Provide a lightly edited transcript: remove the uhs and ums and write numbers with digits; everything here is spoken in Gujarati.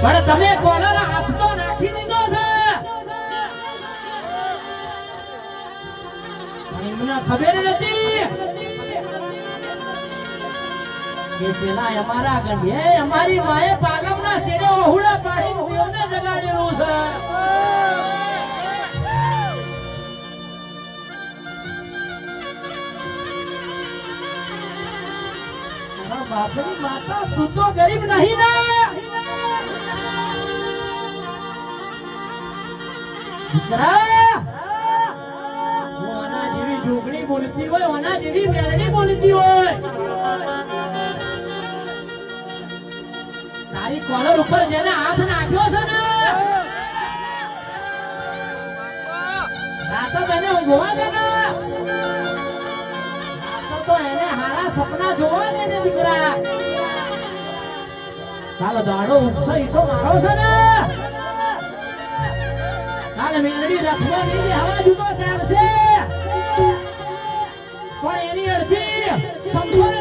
પણ તમે કોલર હાથનો નાખી દીધો છે. એમને ખબર નથી કે પેલા અમારા ગંધે અમારી માએ પાલમના શેડે ઓહુડા પાડી દેવને જગાડેલું છે. બાપની માતા તું તો ગરીબ નહીં ને. ઓના જેવી જોગણી બોલતી હોય, ઓના જેવી મેલડી બોલતી હોય, તારી કોલર ઉપર જેને હાથ નાખ્યો છે ને, રાતો તને ઊંઘવા દે ને, તો એને હારા સપના જોવા દે ને દીકરા. કાલે દાડો ઉગશે ઈ તો મારો છે ને. કાલે મેલડી રખવા નહીં હવા જુદો ચાલશે, પણ એની અડધી સમજો ને